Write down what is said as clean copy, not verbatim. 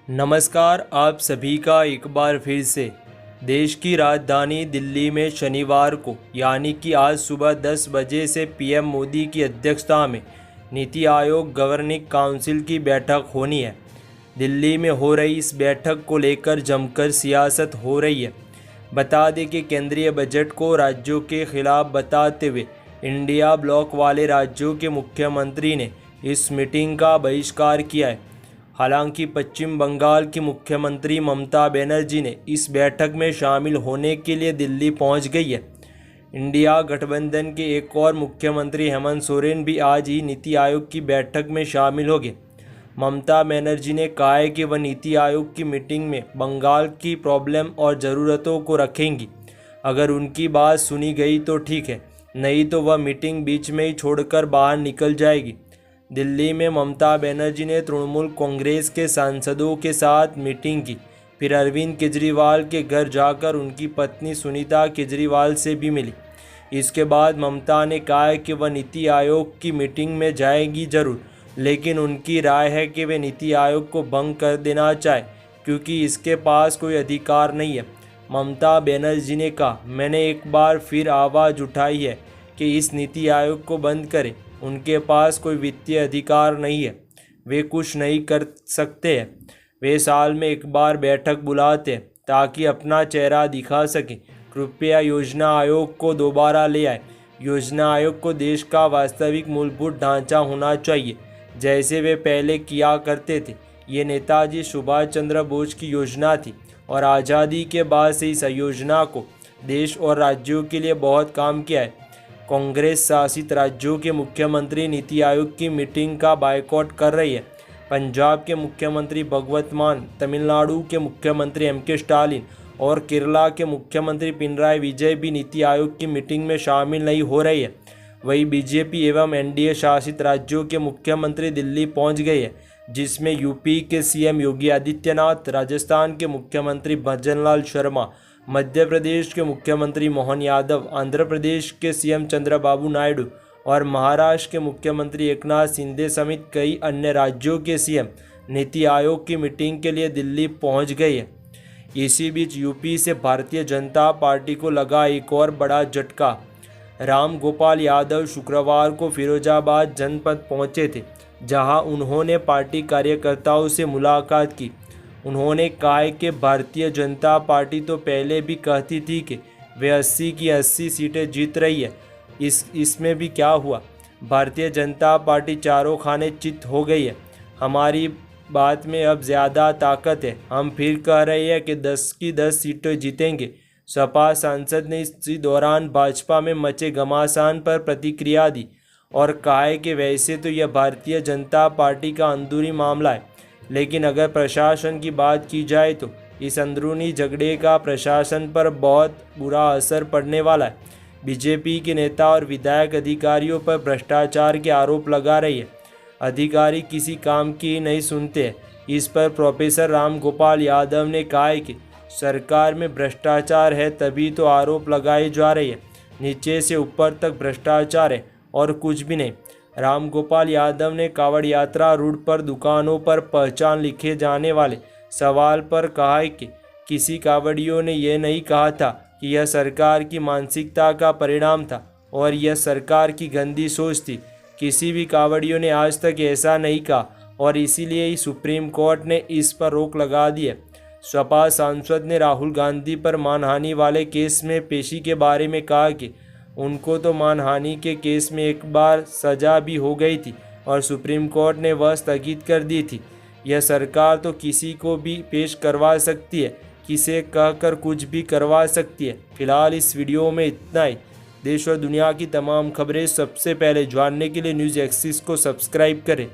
नमस्कार, आप सभी का एक बार फिर से। देश की राजधानी दिल्ली में शनिवार को यानी कि आज सुबह 10 बजे से पीएम मोदी की अध्यक्षता में नीति आयोग गवर्निंग काउंसिल की बैठक होनी है। दिल्ली में हो रही इस बैठक को लेकर जमकर सियासत हो रही है। बता दें कि केंद्रीय बजट को राज्यों के खिलाफ बताते हुए इंडिया ब्लॉक वाले राज्यों के मुख्यमंत्री ने इस मीटिंग का बहिष्कार किया है। हालांकि पश्चिम बंगाल की मुख्यमंत्री ममता बनर्जी ने इस बैठक में शामिल होने के लिए दिल्ली पहुंच गई है। इंडिया गठबंधन के एक और मुख्यमंत्री हेमंत सोरेन भी आज ही नीति आयोग की बैठक में शामिल होंगे। ममता बनर्जी ने कहा है कि वह नीति आयोग की मीटिंग में बंगाल की प्रॉब्लम और ज़रूरतों को रखेंगी। अगर उनकी बात सुनी गई तो ठीक है, नहीं तो वह मीटिंग बीच में ही छोड़कर बाहर निकल जाएगी। दिल्ली में ममता बनर्जी ने तृणमूल कांग्रेस के सांसदों के साथ मीटिंग की, फिर अरविंद केजरीवाल के घर जाकर उनकी पत्नी सुनीता केजरीवाल से भी मिली। इसके बाद ममता ने कहा कि वह नीति आयोग की मीटिंग में जाएगी जरूर, लेकिन उनकी राय है कि वे नीति आयोग को भंग कर देना चाहे क्योंकि इसके पास कोई अधिकार नहीं है। ममता बनर्जी ने कहा, मैंने एक बार फिर आवाज़ उठाई है कि इस नीति आयोग को बंद करें। उनके पास कोई वित्तीय अधिकार नहीं है, वे कुछ नहीं कर सकते हैं। वे साल में एक बार बैठक बुलाते हैं ताकि अपना चेहरा दिखा सकें। कृपया योजना आयोग को दोबारा ले आए। योजना आयोग को देश का वास्तविक मूलभूत ढांचा होना चाहिए, जैसे वे पहले किया करते थे। ये नेताजी सुभाष चंद्र बोस की योजना थी और आज़ादी के बाद से इस योजना को देश और राज्यों के लिए बहुत काम किया है। कांग्रेस शासित राज्यों के मुख्यमंत्री नीति आयोग की मीटिंग का बायकॉट कर रही है। पंजाब के मुख्यमंत्री भगवत मान, तमिलनाडु के मुख्यमंत्री एमके स्टालिन और केरला के मुख्यमंत्री पिनराई विजय भी नीति आयोग की मीटिंग में शामिल नहीं हो रही है। वहीं बीजेपी एवं एनडीए शासित राज्यों के मुख्यमंत्री दिल्ली पहुंच गए हैं, जिसमें यूपी के सीएम योगी आदित्यनाथ, राजस्थान के मुख्यमंत्री भजनलाल शर्मा, मध्य प्रदेश के मुख्यमंत्री मोहन यादव, आंध्र प्रदेश के सीएम चंद्रबाबू नायडू और महाराष्ट्र के मुख्यमंत्री एकनाथ शिंदे समेत कई अन्य राज्यों के सीएम नीति आयोग की मीटिंग के लिए दिल्ली पहुंच गए हैं। इसी बीच यूपी से भारतीय जनता पार्टी को लगा एक और बड़ा झटका। राम गोपाल यादव शुक्रवार को फिरोजाबाद जनपद पहुंचे थे, जहां उन्होंने पार्टी कार्यकर्ताओं से मुलाकात की। उन्होंने कहा कि भारतीय जनता पार्टी तो पहले भी कहती थी कि वे 80 की 80 सीटें जीत रही है, इसमें भी क्या हुआ। भारतीय जनता पार्टी चारों खाने चित हो गई है। हमारी बात में अब ज़्यादा ताकत है। हम फिर कह रहे हैं कि 10 की 10 सीटें जीतेंगे। सपा सांसद ने इसी दौरान भाजपा में मचे घमासान पर प्रतिक्रिया दी और कहा कि वैसे तो यह भारतीय जनता पार्टी का अंदरूनी मामला है, लेकिन अगर प्रशासन की बात की जाए तो इस अंदरूनी झगड़े का प्रशासन पर बहुत बुरा असर पड़ने वाला है। बीजेपी के नेता और विधायक अधिकारियों पर भ्रष्टाचार के आरोप लगा रही है। अधिकारी किसी काम की ही नहीं सुनते हैं। इस पर प्रोफेसर राम गोपाल यादव ने कहा कि सरकार में भ्रष्टाचार है, तभी तो आरोप लगाए जा रहे हैं। नीचे से ऊपर तक भ्रष्टाचार है और कुछ भी नहीं। राम गोपाल यादव ने कांवड़ यात्रा रूट पर दुकानों पर पहचान लिखे जाने वाले सवाल पर कहा कि किसी कांवड़ियों ने यह नहीं कहा था कि यह सरकार की मानसिकता का परिणाम था और यह सरकार की गंदी सोच थी। किसी भी कांवड़ियों ने आज तक ऐसा नहीं कहा और इसीलिए ही सुप्रीम कोर्ट ने इस पर रोक लगा दी है। सपा सांसद ने राहुल गांधी पर मानहानि वाले केस में पेशी के बारे में कहा कि उनको तो मानहानि के केस में एक बार सजा भी हो गई थी और सुप्रीम कोर्ट ने वह स्थगित कर दी थी। यह सरकार तो किसी को भी पेश करवा सकती है, किसे कहकर कुछ भी करवा सकती है। फिलहाल इस वीडियो में इतना ही। देश और दुनिया की तमाम खबरें सबसे पहले जानने के लिए न्यूज़ एक्सिस को सब्सक्राइब करें।